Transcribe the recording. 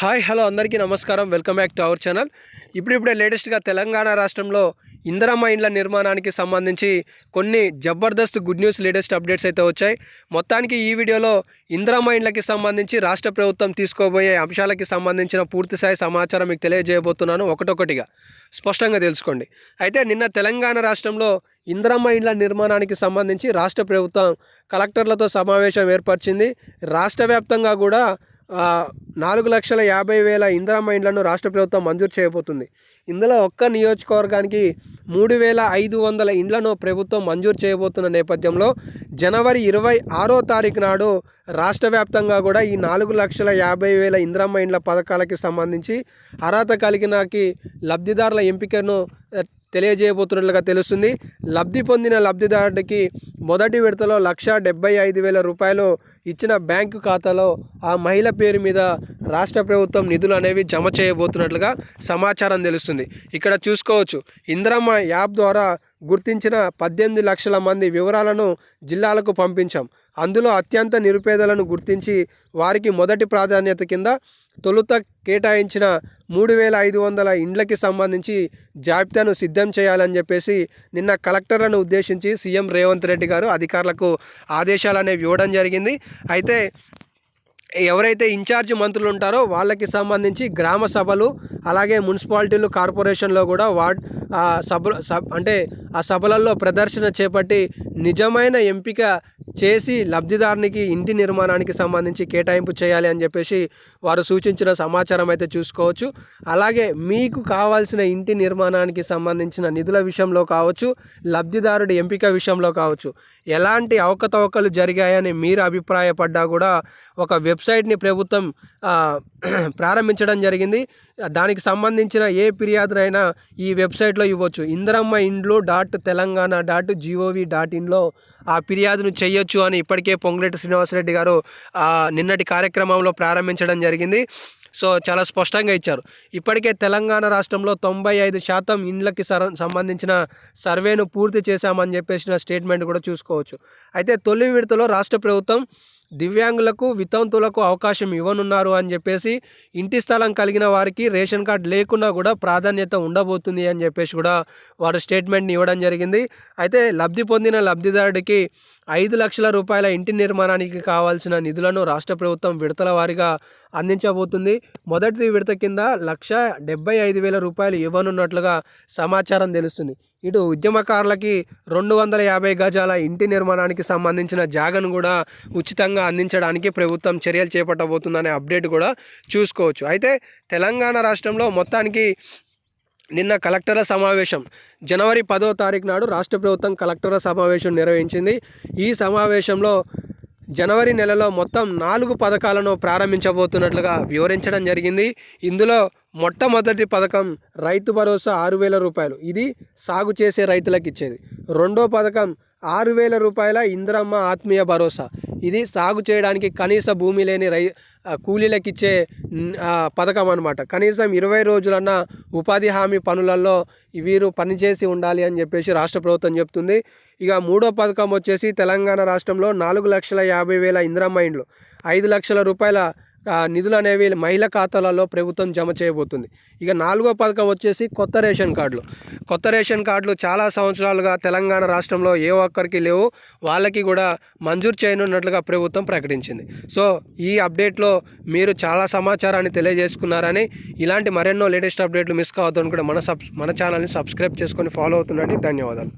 Hi hello అందరికీ నమస్కారం. Welcome back to our channel. ఇప్పుడిప్పుడే లేటెస్ట్గా తెలంగాణ రాష్ట్రంలో ఇందిరమ్మ ఇండ్ల నిర్మాణానికి సంబంధించి కొన్ని Jabardasth good news, latest updates అయితే వచ్చాయి. మొత్తానికి ఈ వీడియోలో ఇందిరమ్మ ఇండ్లకి సంబంధించి రాష్ట్ర ప్రభుత్వం తీసుకోబోయే అంశాలకి సంబంధించిన పూర్తిస్థాయి సమాచారం మీకు తెలియజేయబోతున్నాను. ఒకటొకటిగా స్పష్టంగా తెలుసుకోండి. అయితే నిన్న తెలంగాణ రాష్ట్రంలో ఇందిరమ్మ ఇండ్ల నిర్మాణానికి సంబంధించి రాష్ట్ర ప్రభుత్వం కలెక్టర్లతో సమావేశం ఏర్పరిచింది. రాష్ట్ర వ్యాప్తంగా కూడా 4,50,000 ఇందిరమ్మ ఇండ్లను రాష్ట్ర ప్రభుత్వం మంజూరు చేయబోతుంది. ఇందులో ఒక్క నియోజకవర్గానికి 3,500 ఇండ్లను ప్రభుత్వం మంజూరు చేయబోతున్న నేపథ్యంలో జనవరి 26వ తారీఖు నాడు రాష్ట్ర వ్యాప్తంగా కూడా ఈ 4,50,000 ఇందిరమ్మ ఇండ్ల పథకాలకి సంబంధించి అర్హత కలిగినకి లబ్ధిదారుల ఎంపికను తెలియజేయబోతున్నట్లుగా తెలుస్తుంది. లబ్ధి పొందిన లబ్ధిదారుడికి మొదటి విడతలో 1,75,000 రూపాయలు ఇచ్చిన బ్యాంకు ఖాతాలో ఆ మహిళ పేరు మీద రాష్ట్ర ప్రభుత్వం నిధులు అనేవి జమ చేయబోతున్నట్లుగా సమాచారం తెలుస్తుంది. ఇక్కడ చూసుకోవచ్చు, ఇందిరమ్మ యాప్ ద్వారా గుర్తించిన 18 లక్షల మంది వివరాలను జిల్లాలకు పంపించాం. అందులో అత్యంత నిరుపేదలను గుర్తించి వారికి మొదటి ప్రాధాన్యత కింద తొలుత కేటాయించిన 3,500 ఇండ్లకి సంబంధించి జాబితాను సిద్ధం చేయాలని చెప్పేసి నిన్న కలెక్టర్లను ఉద్దేశించి సీఎం రేవంత్ రెడ్డి గారు అధికారులకు ఆదేశాలు అనేవి ఇవ్వడం జరిగింది. అయితే ఎవరైతే ఇన్ఛార్జ్ మంత్రులు ఉంటారో వాళ్ళకి సంబంధించి గ్రామ సభలు, అలాగే మున్సిపాలిటీలు, కార్పొరేషన్లో కూడా ఆ సభలలో ప్రదర్శన చేపట్టి నిజమైన ఎంపిక చేసి లబ్ధిదారునికి ఇంటి నిర్మాణానికి సంబంధించి కేటాయింపు చేయాలి అని చెప్పేసి వారు సూచించిన సమాచారం అయితే చూసుకోవచ్చు. అలాగే మీకు కావాల్సిన ఇంటి నిర్మాణానికి సంబంధించిన నిధుల విషయంలో కావచ్చు, లబ్ధిదారుడి ఎంపిక విషయంలో కావచ్చు, ఎలాంటి అవకతవకలు జరిగాయని మీరు అభిప్రాయపడ్డా కూడా ఒక వెబ్సైట్ని ప్రభుత్వం ప్రారంభించడం జరిగింది. దానికి సంబంధించిన ఏ ఫిర్యాదునైనా ఈ వెబ్సైట్లో ఇవ్వచ్చు. ఇందిరమ్మ ఇండ్లు .telangaana.gov.inలో ఆ ఫిర్యాదును చేయొచ్చు అని ఇప్పటికే పొంగులేటి శ్రీనివాసరెడ్డి గారు నిన్నటి కార్యక్రమంలో ప్రారంభించడం జరిగింది. సో చాలా స్పష్టంగా ఇచ్చారు. ఇప్పటికే తెలంగాణ రాష్ట్రంలో 95% ఇండ్లకి సంబంధించిన సర్వేను పూర్తి చేశామని చెప్పేసిన స్టేట్మెంట్ కూడా చూసుకోవచ్చు. అయితే తొలి విడతలో రాష్ట్ర ప్రభుత్వం దివ్యాంగులకు, వితంతులకు అవకాశం ఇవ్వనున్నారు అని చెప్పేసి, ఇంటి స్థలం కలిగిన వారికి రేషన్ కార్డు లేకున్నా కూడా ప్రాధాన్యత ఉండబోతుంది అని చెప్పేసి కూడా వారు స్టేట్మెంట్ని ఇవ్వడం జరిగింది. అయితే లబ్ధి పొందిన లబ్ధిదారుడికి 5 లక్షల రూపాయల ఇంటి నిర్మాణానికి కావాల్సిన నిధులను రాష్ట్ర ప్రభుత్వం విడతల వారీగా అందించబోతుంది. మొదటి విడత కింద 1,75,000 రూపాయలు ఇవ్వనున్నట్లుగా సమాచారం తెలుస్తుంది. ఇటు ఉద్యమకారులకి 250 గజాల ఇంటి నిర్మాణానికి సంబంధించిన జాగను కూడా ఉచితంగా అందించడానికి ప్రభుత్వం చర్యలు చేపట్టబోతుందనే అప్డేట్ కూడా చూసుకోవచ్చు. అయితే తెలంగాణ రాష్ట్రంలో మొత్తానికి నిన్న కలెక్టర్ల సమావేశం జనవరి 10వ తారీఖు నాడు రాష్ట్ర ప్రభుత్వం కలెక్టర్ల సమావేశం నిర్వహించింది. ఈ సమావేశంలో జనవరి నెలలో మొత్తం 4 పథకాలను ప్రారంభించబోతున్నట్లుగా వివరించడం జరిగింది. ఇందులో మొట్టమొదటి పథకం రైతు భరోసా 6,000 రూపాయలు, ఇది సాగు చేసే రైతులకు ఇచ్చేది. రెండో పథకం 6,000 రూపాయల ఇందిరమ్మ ఆత్మీయ భరోసా, ఇది సాగు చేయడానికి కనీస భూమి లేని కూలీలకు ఇచ్చే పథకం అనమాట. కనీసం 20 రోజులన్నా ఉపాధి హామీ పనులలో వీరు పనిచేసి ఉండాలి అని చెప్పేసి రాష్ట్ర ప్రభుత్వం చెప్తుంది. ఇక మూడో పథకం వచ్చేసి తెలంగాణ రాష్ట్రంలో 4,50,000 ఇందిరమ్మ ఇండ్లు, 5 లక్షల రూపాయల నిధులు అనేవి మహిళా ఖాతాలలో ప్రభుత్వం జమ చేయబోతుంది. ఇక నాలుగో పథకం వచ్చేసి కొత్త రేషన్ కార్డులు చాలా సంవత్సరాలుగా తెలంగాణ రాష్ట్రంలో ఏ ఒక్కరికి లేవు, వాళ్ళకి కూడా మంజూరు చేయనున్నట్లుగా ప్రభుత్వం ప్రకటించింది. సో ఈ అప్డేట్లో మీరు చాలా సమాచారాన్ని తెలియజేసుకున్నారని, ఇలాంటి మరెన్నో లేటెస్ట్ అప్డేట్లు మిస్ కావద్దు అనుకుంటే మన ఛానల్ని సబ్స్క్రైబ్ చేసుకొని ఫాలో అవుతుండండి. ధన్యవాదాలు.